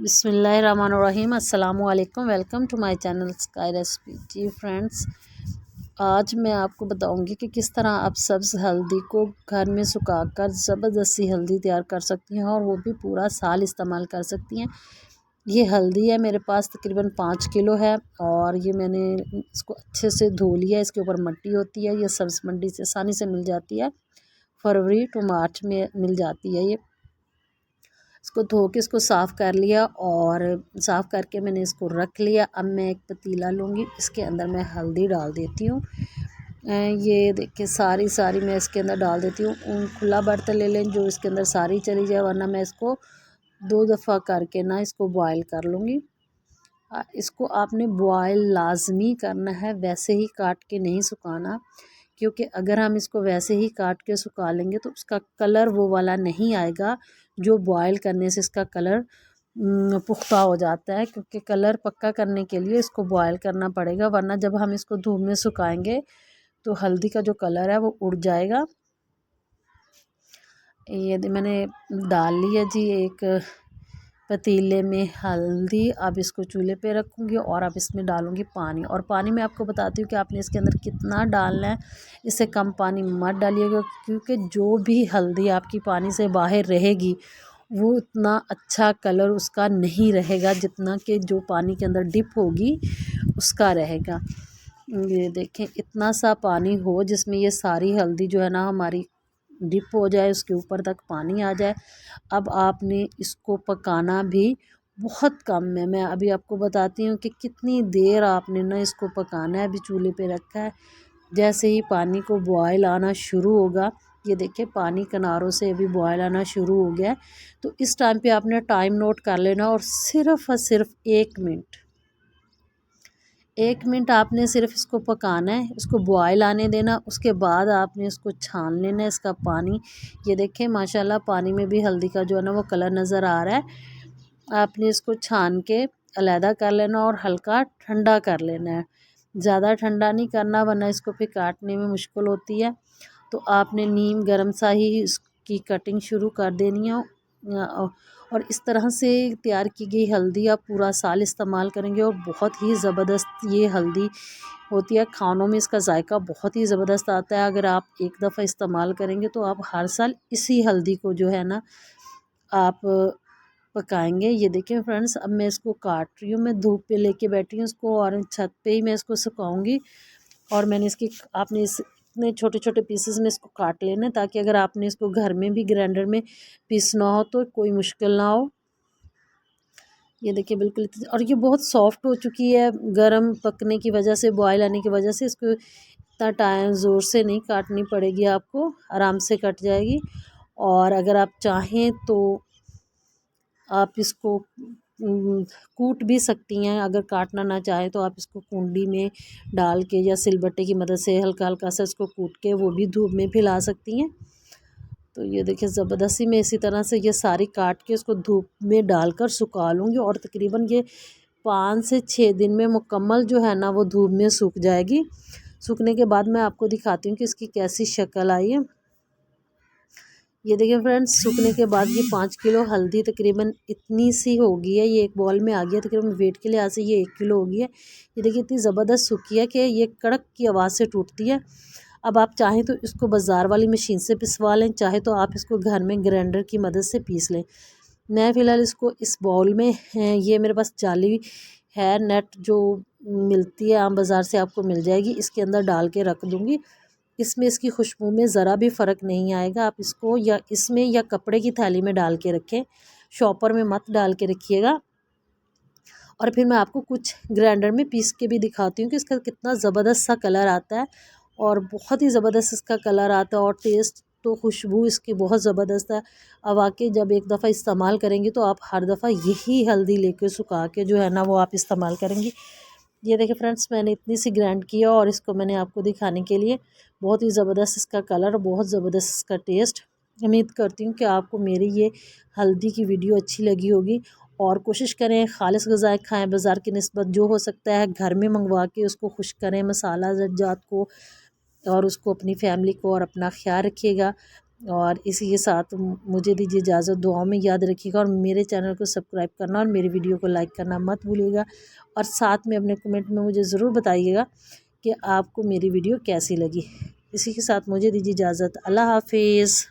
बिस्मिल्लाहिर्रहमानिर्रहीम। अस्सलामु अलैकुम। Welcome to my channel Sky Recipe. जी फ्रेंड्स, आज मैं आपको बताऊंगी कि किस तरह आप सब्ज़ हल्दी को घर में सुखाकर ज़बरदस्ती हल्दी तैयार कर सकती हैं और वो भी पूरा साल इस्तेमाल कर सकती हैं। ये हल्दी है मेरे पास तकरीबन 5 किलो है और ये मैंने इसको अच्छे से धो लिया। इसके ऊपर मिट्टी होती है। ये सब्ज़ मंडी से आसानी से मिल जाती है। फरवरी टू मार्च में मिल जाती है ये। इसको धो के इसको साफ़ कर लिया और साफ़ करके मैंने इसको रख लिया। अब मैं एक पतीला लूँगी, इसके अंदर मैं हल्दी डाल देती हूँ। ये देखिए सारी मैं इसके अंदर डाल देती हूँ। खुला बर्तन ले लें जो इसके अंदर सारी चली जाए, वरना मैं इसको 2 दफ़ा करके ना इसको बॉयल कर लूँगी। इसको आपने बॉयल लाजमी करना है, वैसे ही काट के नहीं सुखाना, क्योंकि अगर हम इसको वैसे ही काट के सुखा लेंगे तो उसका कलर वो वाला नहीं आएगा जो बॉयल करने से इसका कलर पुख्ता हो जाता है। क्योंकि कलर पक्का करने के लिए इसको बॉयल करना पड़ेगा, वरना जब हम इसको धूप में सुखाएंगे तो हल्दी का जो कलर है वो उड़ जाएगा। ये मैंने डाल लिया जी एक पतीले में हल्दी। अब इसको चूल्हे पे रखूँगी और अब इसमें डालूँगी पानी। और पानी मैं आपको बताती हूँ कि आपने इसके अंदर कितना डालना है। इससे कम पानी मत डालिएगा, क्योंकि जो भी हल्दी आपकी पानी से बाहर रहेगी वो उतना अच्छा कलर उसका नहीं रहेगा जितना कि जो पानी के अंदर डिप होगी उसका रहेगा। ये देखें, इतना सा पानी हो जिसमें ये सारी हल्दी जो है ना हमारी डिप हो जाए, उसके ऊपर तक पानी आ जाए। अब आपने इसको पकाना भी बहुत कम है। मैं अभी आपको बताती हूँ कि कितनी देर आपने ना इसको पकाना है। अभी चूल्हे पे रखा है। जैसे ही पानी को बॉयल आना शुरू होगा, ये देखिए पानी किनारों से अभी बॉयल आना शुरू हो गया है, तो इस टाइम पे आपने टाइम नोट कर लेना और सिर्फ और सिर्फ 1 मिनट आपने सिर्फ इसको पकाना है, इसको बॉयल आने देना। उसके बाद आपने इसको छान लेना है इसका पानी। ये देखें माशाल्लाह पानी में भी हल्दी का जो है ना वो कलर नज़र आ रहा है। आपने इसको छान के अलहदा कर लेना और हल्का ठंडा कर लेना है। ज़्यादा ठंडा नहीं करना, वरना इसको फिर काटने में मुश्किल होती है। तो आपने नीम गर्म सा ही इसकी कटिंग शुरू कर देनी है। और इस तरह से तैयार की गई हल्दी आप पूरा साल इस्तेमाल करेंगे और बहुत ही ज़बरदस्त ये हल्दी होती है। खानों में इसका जायका बहुत ही ज़बरदस्त आता है। अगर आप एक दफ़ा इस्तेमाल करेंगे तो आप हर साल इसी हल्दी को जो है ना आप पकाएंगे। ये देखिए फ्रेंड्स, अब मैं इसको काट रही हूँ। मैं धूप पे लेके बैठी हूँ इसको और छत पे ही मैं इसको सुखाऊंगी। और मैंने इसकी आपने इतने छोटे छोटे पीसेस में इसको काट लेना है, ताकि अगर आपने इसको घर में भी ग्राइंडर में पीसना हो तो कोई मुश्किल ना हो। ये देखिए बिल्कुल, और ये बहुत सॉफ्ट हो चुकी है गर्म पकने की वजह से, बॉयल आने की वजह से। इसको इतना टाइम ज़ोर से नहीं काटनी पड़ेगी, आपको आराम से कट जाएगी। और अगर आप चाहें तो आप इसको कूट भी सकती हैं। अगर काटना ना चाहे तो आप इसको कुंडी में डाल के या सिलबट्टे की मदद से हल्का हल्का सा इसको कूट के वो भी धूप में फैला सकती हैं। तो ये देखिए ज़बरदस्ती में इसी तरह से ये सारी काट के इसको धूप में डालकर सुखा लूँगी और तकरीबन ये 5 से 6 दिन में मुकम्मल जो है ना वो धूप में सूख जाएगी। सूखने के बाद मैं आपको दिखाती हूँ कि इसकी कैसी शक्ल आई है। ये देखिए फ्रेंड्स, सूखने के बाद ये 5 किलो हल्दी तकरीबन इतनी सी हो गई है। ये एक बॉल में आ गया, तकरीबन वेट के लिहाज से ये 1 किलो हो गई है। ये देखिए इतनी ज़बरदस्त सूखी है कि ये कड़क की आवाज़ से टूटती है। अब आप चाहें तो इसको बाज़ार वाली मशीन से पिसवा लें, चाहे तो आप इसको घर में ग्राइंडर की मदद से पीस लें। मैं फ़िलहाल इसको इस बाउल में ये मेरे पास जाली है नेट जो मिलती है आम बाज़ार से, आपको मिल जाएगी, इसके अंदर डाल के रख दूँगी। इसमें इसकी खुशबू में ज़रा भी फ़र्क नहीं आएगा। आप इसको या इसमें या कपड़े की थैली में डाल के रखें, शॉपर में मत डाल के रखिएगा। और फिर मैं आपको कुछ ग्राइंडर में पीस के भी दिखाती हूँ कि इसका कितना ज़बरदस्त सा कलर आता है। और बहुत ही ज़बरदस्त इसका कलर आता है और टेस्ट तो खुशबू इसकी बहुत ज़बरदस्त है। अब वाकई जब एक दफ़ा इस्तेमाल करेंगी तो आप हर दफ़ा यही हल्दी लेके सुखा के जो है ना वो आप इस्तेमाल करेंगी। ये देखिए फ्रेंड्स, मैंने इतनी सी ग्राइंड किया और इसको मैंने आपको दिखाने के लिए, बहुत ही ज़बरदस्त इसका कलर, बहुत ज़बरदस्त इसका टेस्ट। उम्मीद करती हूँ कि आपको मेरी ये हल्दी की वीडियो अच्छी लगी होगी। और कोशिश करें खालिश ग़िज़ाएँ खाएँ, बाज़ार की निस्बत जो हो सकता है घर में मंगवा के उसको खुश करें मसाला जात को, और उसको अपनी फैमिली को और अपना ख्याल रखिएगा। और इसी के साथ मुझे दीजिए इजाज़त। दुआओं में याद रखिएगा और मेरे चैनल को सब्सक्राइब करना और मेरी वीडियो को लाइक करना मत भूलिएगा। और साथ में अपने कमेंट में मुझे ज़रूर बताइएगा कि आपको मेरी वीडियो कैसी लगी। इसी के साथ मुझे दीजिए इजाज़त। अल्लाह हाफिज़।